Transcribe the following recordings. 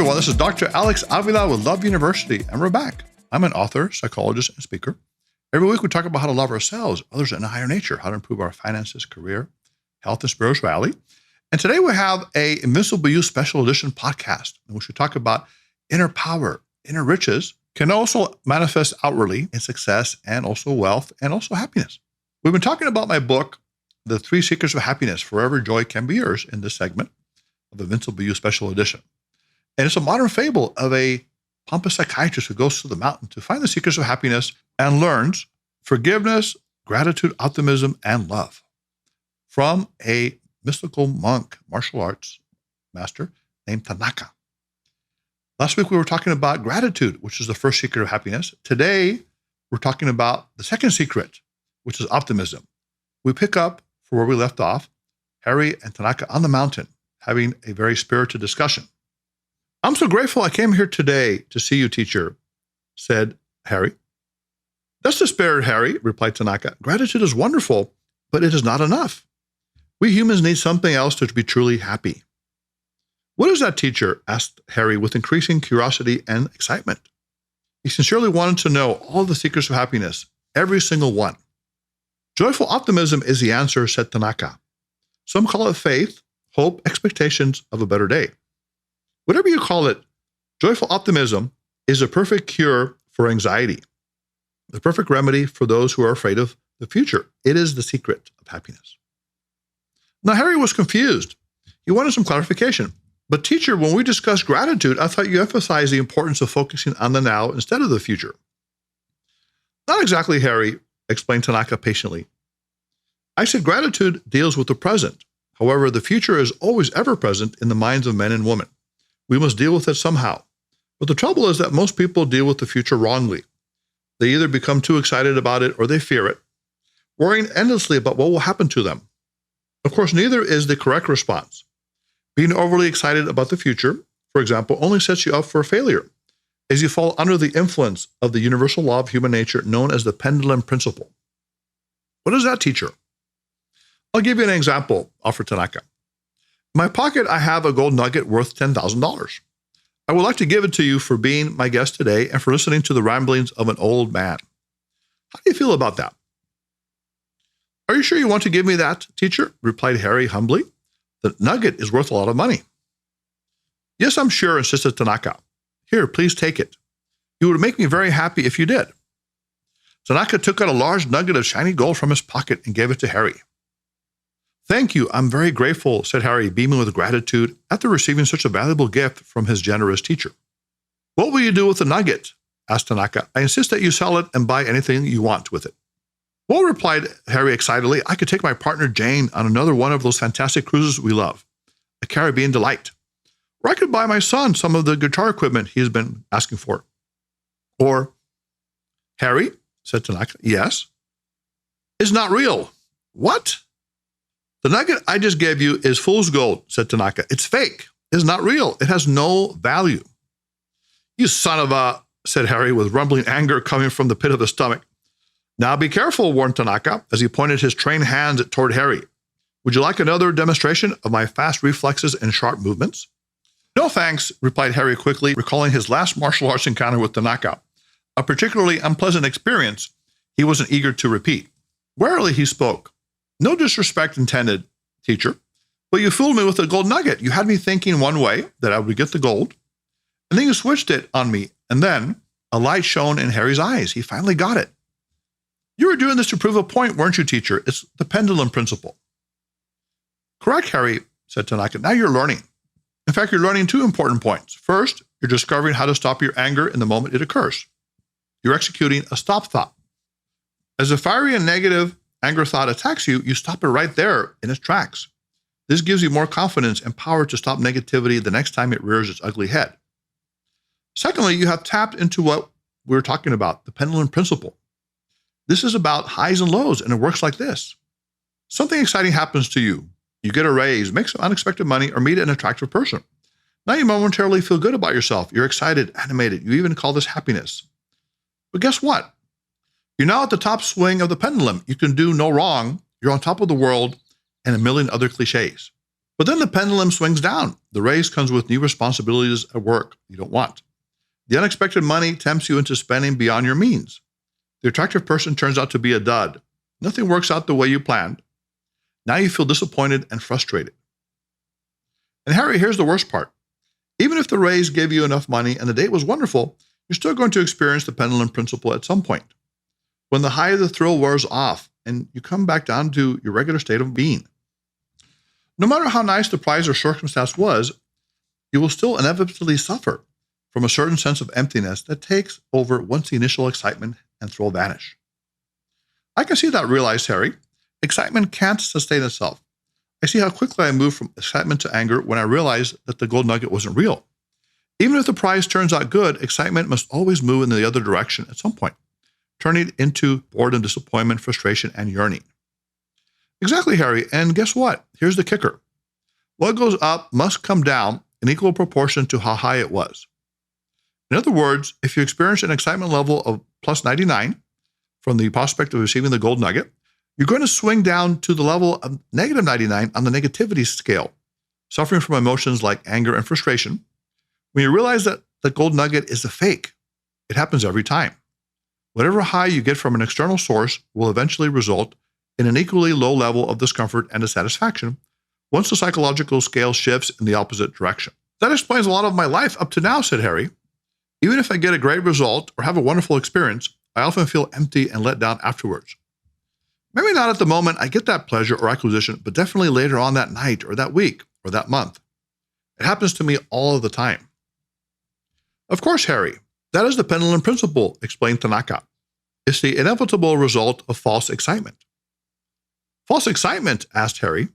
everyone, this is Dr. Alex Avila with Love University, and we're back. I'm an author, psychologist, and speaker. Every week we talk about how to love ourselves, others, and a higher nature, how to improve our finances, career, health, and spirituality. And today we have a Invincible You Special Edition podcast, in which we talk about inner power, inner riches, can also manifest outwardly in success and also wealth and also happiness. We've been talking about my book, The 3 Secrets of Happiness, Forever Joy Can Be Yours, in this segment of the Invincible You Special Edition. And it's a modern fable of a pompous psychiatrist who goes to the mountain to find the secrets of happiness and learns forgiveness, gratitude, optimism, and love from a mystical monk, martial arts master named Tanaka. Last week we were talking about gratitude, which is the first secret of happiness. Today we're talking about the second secret, which is optimism. We pick up for where we left off, Harry and Tanaka on the mountain having a very spirited discussion. "I'm so grateful I came here today to see you, teacher," said Harry. "That's the spirit, Harry," replied Tanaka. "Gratitude is wonderful, but it is not enough. We humans need something else to be truly happy." "What is that, teacher?" asked Harry with increasing curiosity and excitement. He sincerely wanted to know all the secrets of happiness, every single one. "Joyful optimism is the answer," said Tanaka. "Some call it faith, hope, expectations of a better day. Whatever you call it, joyful optimism is a perfect cure for anxiety, the perfect remedy for those who are afraid of the future. It is the secret of happiness." Now, Harry was confused. He wanted some clarification. "But teacher, when we discussed gratitude, I thought you emphasized the importance of focusing on the now instead of the future." "Not exactly, Harry," explained Tanaka patiently. "I said gratitude deals with the present. However, the future is always ever present in the minds of men and women. We must deal with it somehow. But the trouble is that most people deal with the future wrongly. They either become too excited about it or they fear it, worrying endlessly about what will happen to them. Of course, neither is the correct response. Being overly excited about the future, for example, only sets you up for failure, as you fall under the influence of the universal law of human nature known as the Pendulum Principle." "What is that, teacher?" "I'll give you an example," offered Tanaka. "In my pocket, I have a gold nugget worth $10,000. I would like to give it to you for being my guest today and for listening to the ramblings of an old man. How do you feel about that?" "Are you sure you want to give me that, teacher?" replied Harry humbly. "The nugget is worth a lot of money." "Yes, I'm sure," insisted Tanaka. "Here, please take it. You would make me very happy if you did." Tanaka took out a large nugget of shiny gold from his pocket and gave it to Harry. "Thank you, I'm very grateful," said Harry, beaming with gratitude after receiving such a valuable gift from his generous teacher. "What will you do with the nugget?" asked Tanaka. "I insist that you sell it and buy anything you want with it." "Well," replied Harry excitedly, "I could take my partner Jane on another one of those fantastic cruises we love, a Caribbean delight. Or I could buy my son some of the guitar equipment he has been asking for." Or, "Harry," said Tanaka. "Yes?" "It's not real." "What?" "The nugget I just gave you is fool's gold," said Tanaka. "It's fake. It's not real. It has no value." "You son of a," said Harry with rumbling anger coming from the pit of his stomach. "Now be careful," warned Tanaka as he pointed his trained hands toward Harry. "Would you like another demonstration of my fast reflexes and sharp movements?" "No, thanks," replied Harry quickly, recalling his last martial arts encounter with Tanaka, a particularly unpleasant experience he wasn't eager to repeat. Warily he spoke. "No disrespect intended, teacher, but you fooled me with the gold nugget. You had me thinking one way, that I would get the gold, and then you switched it on me, and then a light shone in Harry's eyes. He finally got it. You were doing this to prove a point, weren't you, teacher? It's the Pendulum Principle." "Correct, Harry," said Tanaka. "Now you're learning. In fact, you're learning 2 important points. First, you're discovering how to stop your anger in the moment it occurs. You're executing a stop thought. As a fiery and negative anger thought attacks you, you stop it right there in its tracks. This gives you more confidence and power to stop negativity the next time it rears its ugly head. Secondly, you have tapped into what we were talking about, the Pendulum Principle. This is about highs and lows, and it works like this. Something exciting happens to you. You get a raise, make some unexpected money, or meet an attractive person. Now you momentarily feel good about yourself. You're excited, animated. You even call this happiness. But guess what? You're now at the top swing of the pendulum. You can do no wrong. You're on top of the world, and a million other cliches. But then the pendulum swings down. The raise comes with new responsibilities at work you don't want. The unexpected money tempts you into spending beyond your means. The attractive person turns out to be a dud. Nothing works out the way you planned. Now you feel disappointed and frustrated. And Harry, here's the worst part. Even if the raise gave you enough money and the date was wonderful, you're still going to experience the pendulum principle at some point, when the high of the thrill wears off and you come back down to your regular state of being. No matter how nice the prize or circumstance was, you will still inevitably suffer from a certain sense of emptiness that takes over once the initial excitement and thrill vanish. I can see that, realized Harry. Excitement can't sustain itself. I see how quickly I move from excitement to anger when I realize that the gold nugget wasn't real. Even if the prize turns out good, excitement must always move in the other direction at some point, turning it into boredom, disappointment, frustration, and yearning. Exactly, Harry, and guess what? Here's the kicker. What goes up must come down in equal proportion to how high it was. In other words, if you experience an excitement level of plus 99 from the prospect of receiving the gold nugget, you're going to swing down to the level of negative 99 on the negativity scale, suffering from emotions like anger and frustration. When you realize that the gold nugget is a fake, it happens every time. Whatever high you get from an external source will eventually result in an equally low level of discomfort and dissatisfaction once the psychological scale shifts in the opposite direction. That explains a lot of my life up to now, said Harry. Even if I get a great result or have a wonderful experience, I often feel empty and let down afterwards. Maybe not at the moment I get that pleasure or acquisition, but definitely later on that night or that week or that month. It happens to me all of the time. Of course, Harry, that is the pendulum principle, explained Tanaka. It's the inevitable result of false excitement. False excitement, asked Harry.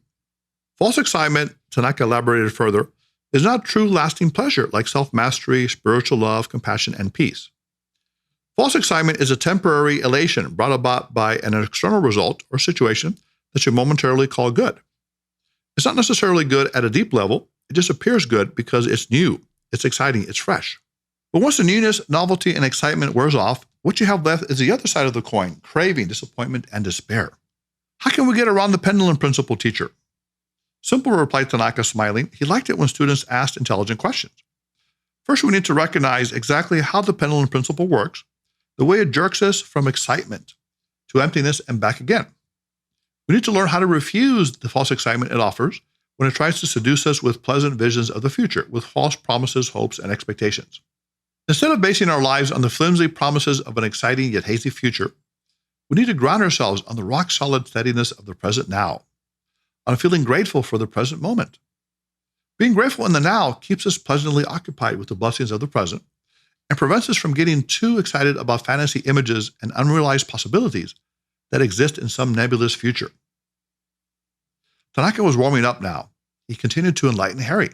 False excitement, Tanaka elaborated further, is not true lasting pleasure like self-mastery, spiritual love, compassion, and peace. False excitement is a temporary elation brought about by an external result or situation that you momentarily call good. It's not necessarily good at a deep level. It just appears good because it's new, it's exciting, it's fresh. But once the newness, novelty, and excitement wears off, what you have left is the other side of the coin, craving, disappointment, and despair. How can we get around the pendulum principle, teacher? Simple, replied Tanaka, smiling. He liked it when students asked intelligent questions. First, we need to recognize exactly how the pendulum principle works, the way it jerks us from excitement to emptiness and back again. We need to learn how to refuse the false excitement it offers when it tries to seduce us with pleasant visions of the future, with false promises, hopes, and expectations. Instead of basing our lives on the flimsy promises of an exciting yet hazy future, we need to ground ourselves on the rock-solid steadiness of the present now, on feeling grateful for the present moment. Being grateful in the now keeps us pleasantly occupied with the blessings of the present and prevents us from getting too excited about fantasy images and unrealized possibilities that exist in some nebulous future. Tanaka was warming up now. He continued to enlighten Harry.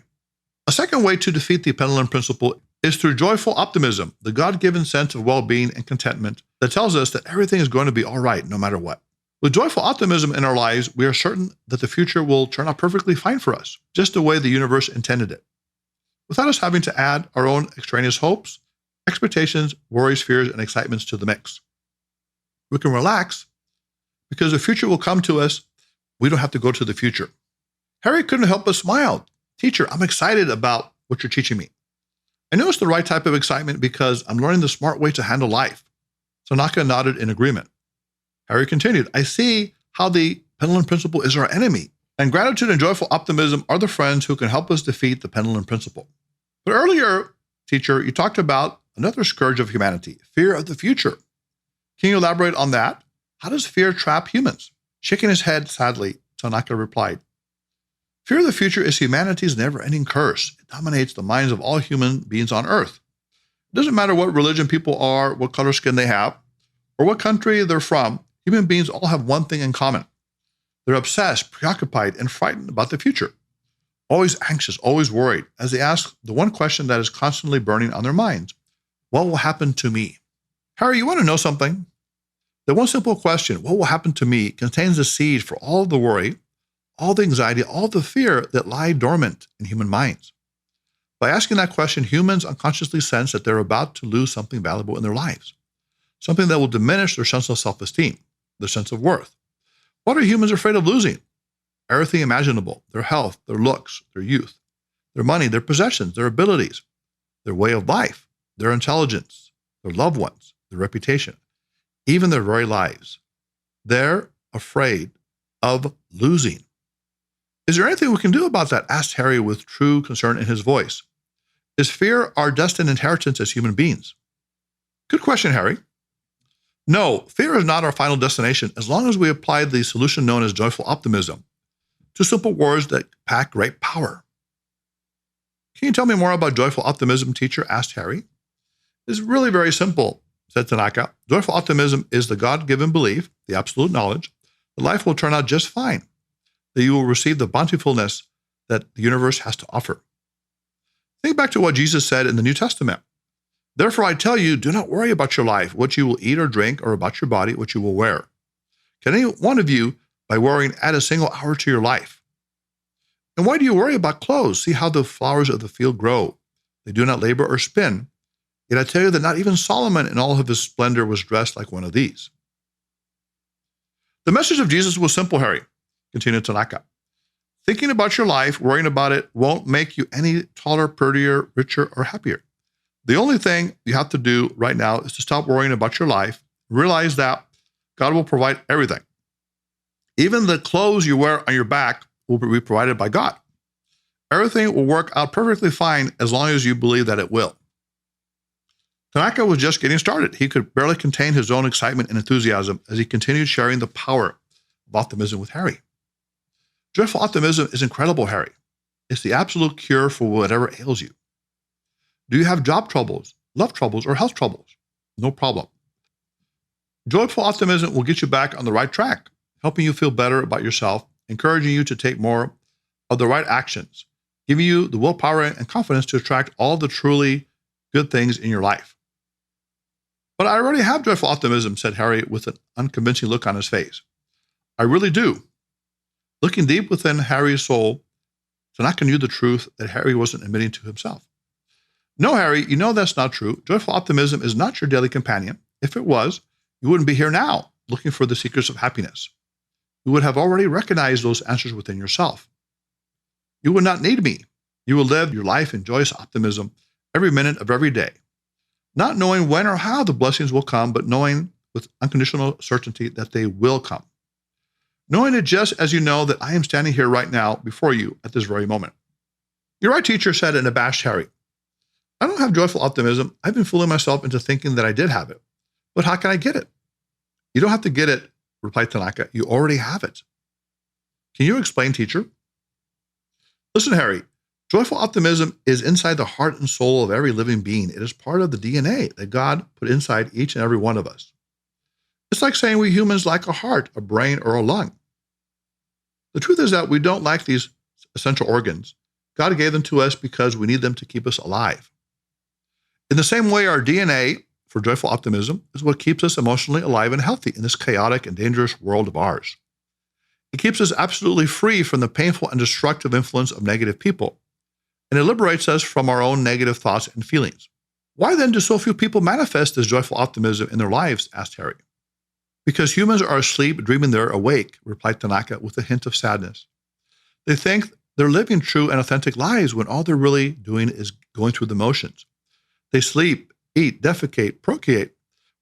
A second way to defeat the pendulum principle is through joyful optimism, the God-given sense of well-being and contentment that tells us that everything is going to be all right no matter what. With joyful optimism in our lives, we are certain that the future will turn out perfectly fine for us, just the way the universe intended it, without us having to add our own extraneous hopes, expectations, worries, fears, and excitements to the mix. We can relax because the future will come to us. We don't have to go to the future. Harry couldn't help but smile. Teacher, I'm excited about what you're teaching me. I know it's the right type of excitement because I'm learning the smart way to handle life. Tanaka nodded in agreement. Harry continued, I see how the pendulum principle is our enemy, and gratitude and joyful optimism are the friends who can help us defeat the pendulum principle. But earlier, teacher, you talked about another scourge of humanity, fear of the future. Can you elaborate on that? How does fear trap humans? Shaking his head sadly, Tanaka replied, Fear of the future is humanity's never-ending curse. It dominates the minds of all human beings on Earth. It doesn't matter what religion people are, what color skin they have, or what country they're from, human beings all have one thing in common. They're obsessed, preoccupied, and frightened about the future. Always anxious, always worried, as they ask the one question that is constantly burning on their minds. What will happen to me? Harry, you want to know something? The one simple question, what will happen to me, contains the seed for all the worry, all the anxiety, all the fear that lie dormant in human minds. By asking that question, humans unconsciously sense that they're about to lose something valuable in their lives, something that will diminish their sense of self-esteem, their sense of worth. What are humans afraid of losing? everything imaginable, their health, their looks, their youth, their money, their possessions, their abilities, their way of life, their intelligence, their loved ones, their reputation, even their very lives. They're afraid of losing. Is there anything we can do about that? Asked Harry with true concern in his voice. Is fear our destined inheritance as human beings? Good question, Harry. No, fear is not our final destination as long as we apply the solution known as joyful optimism. Two simple words that pack great power. Can you tell me more about joyful optimism, teacher? Asked Harry. It's really very simple, said Tanaka. Joyful optimism is the God-given belief, the absolute knowledge, that life will turn out just fine, that you will receive the bountifulness that the universe has to offer. Think back to what Jesus said in the New Testament. Therefore, I tell you, do not worry about your life, what you will eat or drink, or about your body, what you will wear. Can any one of you, by worrying, add a single hour to your life? And why do you worry about clothes? See how the flowers of the field grow. They do not labor or spin. Yet I tell you that not even Solomon in all of his splendor was dressed like one of these. The message of Jesus was simple, Harry, continued Tanaka. Thinking about your life, worrying about it, won't make you any taller, prettier, richer, or happier. The only thing you have to do right now is to stop worrying about your life, realize that God will provide everything. Even the clothes you wear on your back will be provided by God. Everything will work out perfectly fine as long as you believe that it will. Tanaka was just getting started. He could barely contain his own excitement and enthusiasm as he continued sharing the power of optimism with Harry. Joyful optimism is incredible, Harry. It's the absolute cure for whatever ails you. Do you have job troubles, love troubles, or health troubles? No problem. Joyful optimism will get you back on the right track, helping you feel better about yourself, encouraging you to take more of the right actions, giving you the willpower and confidence to attract all the truly good things in your life. But I already have joyful optimism, said Harry with an unconvincing look on his face. I really do. Looking deep within Harry's soul, Tanaka knew the truth that Harry wasn't admitting to himself. No, Harry, you know that's not true. Joyful optimism is not your daily companion. If it was, you wouldn't be here now looking for the secrets of happiness. You would have already recognized those answers within yourself. You would not need me. You will live your life in joyous optimism every minute of every day, not knowing when or how the blessings will come, but knowing with unconditional certainty that they will come. Knowing it just as you know that I am standing here right now before you at this very moment. You're right, teacher, said an abashed Harry. I don't have joyful optimism. I've been fooling myself into thinking that I did have it. But how can I get it? You don't have to get it, replied Tanaka. You already have it. Can you explain, teacher? Listen, Harry. Joyful optimism is inside the heart and soul of every living being. It is part of the DNA that God put inside each and every one of us. It's like saying we humans lack a heart, a brain, or a lung. The truth is that we don't lack these essential organs. God gave them to us because we need them to keep us alive. In the same way, our DNA for joyful optimism is what keeps us emotionally alive and healthy in this chaotic and dangerous world of ours. It keeps us absolutely free from the painful and destructive influence of negative people, and it liberates us from our own negative thoughts and feelings. Why then do so few people manifest this joyful optimism in their lives? Asked Harry. Because humans are asleep, dreaming they're awake, replied Tanaka with a hint of sadness. They think they're living true and authentic lives when all they're really doing is going through the motions. They sleep, eat, defecate, procreate,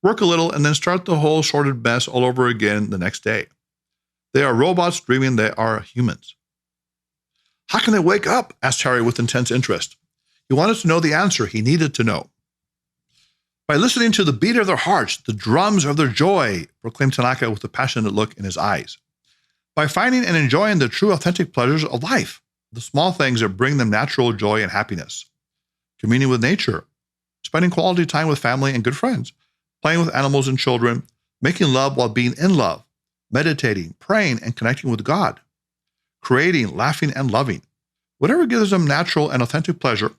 work a little, and then start the whole sordid mess all over again the next day. They are robots dreaming they are humans. How can they wake up? Asked Harry with intense interest. He wanted to know the answer he needed to know. By listening to the beat of their hearts, the drums of their joy, proclaimed Tanaka with a passionate look in his eyes. By finding and enjoying the true authentic pleasures of life, the small things that bring them natural joy and happiness. Communing with nature, spending quality time with family and good friends, playing with animals and children, making love while being in love, meditating, praying, and connecting with God, creating, laughing, and loving. Whatever gives them natural and authentic pleasure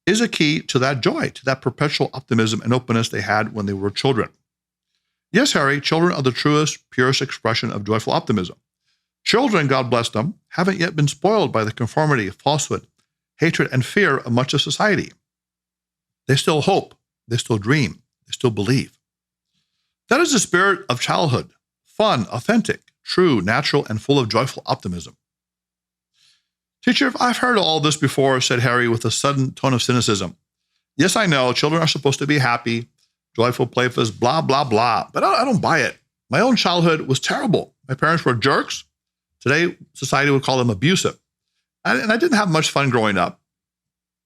is a key to that joy, to that perpetual optimism and openness they had when they were children. Yes, Harry, children are the truest, purest expression of joyful optimism. Children, God bless them, haven't yet been spoiled by the conformity, falsehood, hatred, and fear of much of society. They still hope, they still dream, they still believe. That is the spirit of childhood, fun, authentic, true, natural, and full of joyful optimism. Teacher, I've heard all this before, said Harry with a sudden tone of cynicism. Yes, I know, children are supposed to be happy, joyful, playful, blah, blah, blah, but I don't buy it. My own childhood was terrible. My parents were jerks. Today, society would call them abusive. And I didn't have much fun growing up.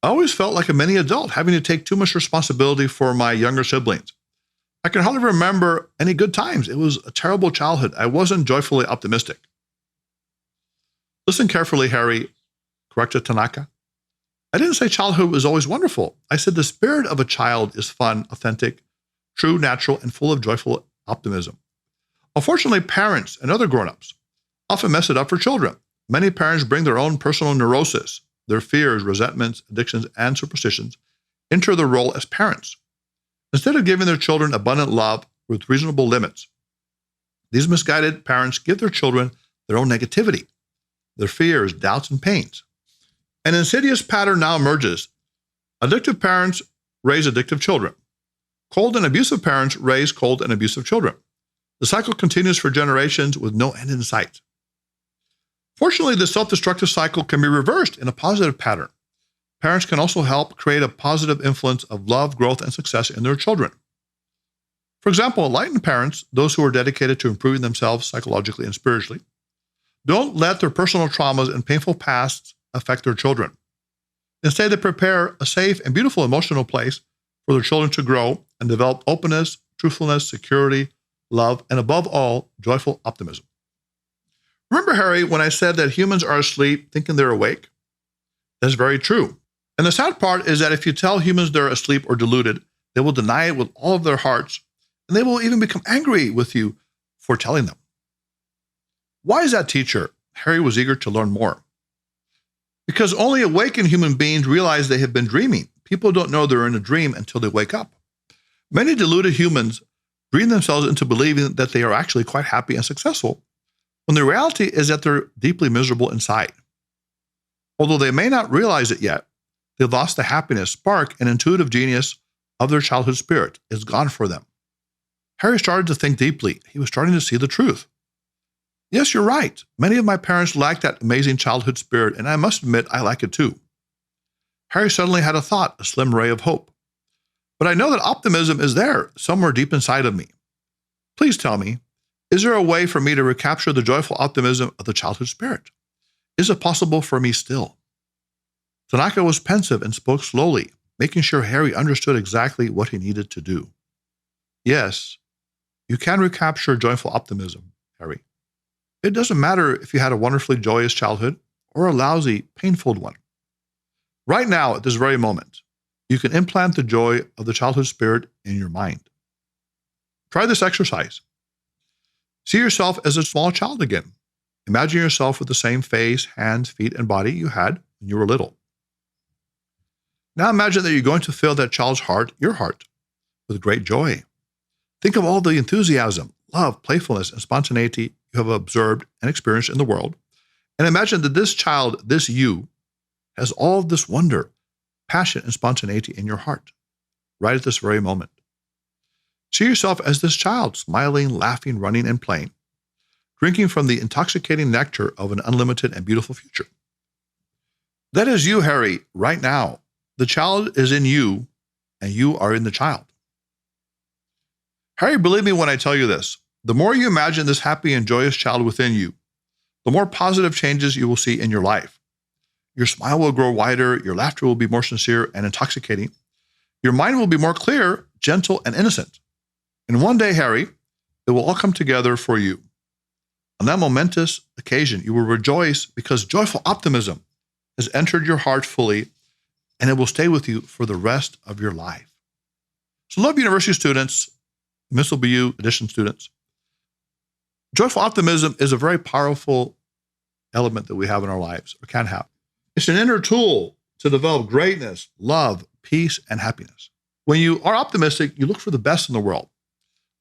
I always felt like a mini adult, having to take too much responsibility for my younger siblings. I can hardly remember any good times. It was a terrible childhood. I wasn't joyfully optimistic. Listen carefully, Harry, corrected Tanaka. I didn't say childhood was always wonderful. I said the spirit of a child is fun, authentic, true, natural, and full of joyful optimism. Unfortunately, parents and other grown-ups often mess it up for children. Many parents bring their own personal neurosis, their fears, resentments, addictions, and superstitions into the role as parents. Instead of giving their children abundant love with reasonable limits, these misguided parents give their children their own negativity, their fears, doubts, and pains. An insidious pattern now emerges. Addictive parents raise addictive children. Cold and abusive parents raise cold and abusive children. The cycle continues for generations with no end in sight. Fortunately, the self-destructive cycle can be reversed in a positive pattern. Parents can also help create a positive influence of love, growth, and success in their children. For example, enlightened parents, those who are dedicated to improving themselves psychologically and spiritually, don't let their personal traumas and painful pasts affect their children. Instead, they prepare a safe and beautiful emotional place for their children to grow and develop openness, truthfulness, security, love, and above all, joyful optimism. Remember, Harry, when I said that humans are asleep thinking they're awake? That's very true. And the sad part is that if you tell humans they're asleep or deluded, they will deny it with all of their hearts, and they will even become angry with you for telling them. Why is that, teacher? Harry was eager to learn more. Because only awakened human beings realize they have been dreaming. People don't know they're in a dream until they wake up. Many deluded humans dream themselves into believing that they are actually quite happy and successful, when the reality is that they're deeply miserable inside. Although they may not realize it yet, they've lost the happiness, spark, and intuitive genius of their childhood spirit. It's gone for them. Harry started to think deeply. He was starting to see the truth. Yes, you're right. Many of my parents lacked that amazing childhood spirit, and I must admit I lack it too. Harry suddenly had a thought, a slim ray of hope. But I know that optimism is there, somewhere deep inside of me. Please tell me, is there a way for me to recapture the joyful optimism of the childhood spirit? Is it possible for me still? Tanaka was pensive and spoke slowly, making sure Harry understood exactly what he needed to do. Yes, you can recapture joyful optimism, Harry. It doesn't matter if you had a wonderfully joyous childhood or a lousy, painful one. Right now, at this very moment, you can implant the joy of the childhood spirit in your mind. Try this exercise. See yourself as a small child again. Imagine yourself with the same face, hands, feet, and body you had when you were little. Now imagine that you're going to fill that child's heart, your heart, with great joy. Think of all the enthusiasm, love, playfulness, and spontaneity you have observed and experienced in the world, and imagine that this child, this you, has all of this wonder, passion, and spontaneity in your heart, right at this very moment. See yourself as this child, smiling, laughing, running, and playing, drinking from the intoxicating nectar of an unlimited and beautiful future. That is you, Harry, right now. The child is in you, and you are in the child. Harry, believe me when I tell you this. The more you imagine this happy and joyous child within you, the more positive changes you will see in your life. Your smile will grow wider, your laughter will be more sincere and intoxicating. Your mind will be more clear, gentle, and innocent. And one day, Harry, it will all come together for you. On that momentous occasion, you will rejoice because joyful optimism has entered your heart fully, and it will stay with you for the rest of your life. So, Love University students, Invincible BU edition students, joyful optimism is a very powerful element that we have in our lives, or can have. It's an inner tool to develop greatness, love, peace, and happiness. When you are optimistic, you look for the best in the world.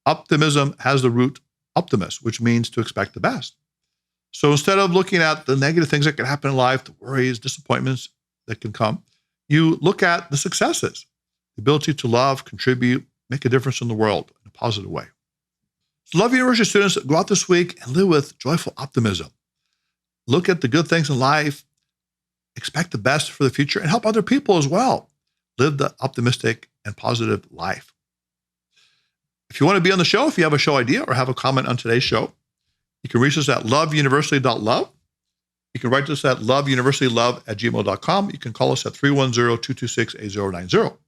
Optimism has the root optimus, which means to expect the best. So instead of looking at the negative things that can happen in life, the worries, disappointments that can come, you look at the successes, the ability to love, contribute, make a difference in the world in a positive way. So Love University students, go out this week and live with joyful optimism. Look at the good things in life. expect the best for the future, and help other people as well live the optimistic and positive life. If you want to be on the show, if you have a show idea or have a comment on today's show, you can reach us at loveuniversity.love. You can write to us at loveuniversitylove@gmail.com. You can call us at 310-226-8090. You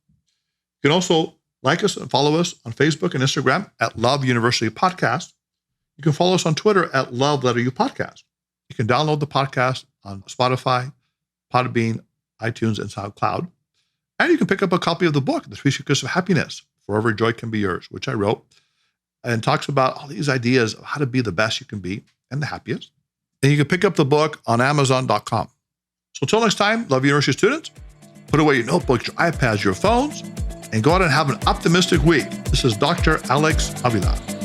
can also like us and follow us on Facebook and Instagram at Love University Podcast. You can follow us on Twitter at Love_U Podcast. You can download the podcast on Spotify, Podbean, iTunes, and SoundCloud. And you can pick up a copy of the book, The 3 Secrets of Happiness, Forever Joy Can Be Yours, which I wrote, and talks about all these ideas of how to be the best you can be and the happiest. And you can pick up the book on Amazon.com. So until next time, Love University students, put away your notebooks, your iPads, your phones, and go out and have an optimistic week. This is Dr. Alex Avila.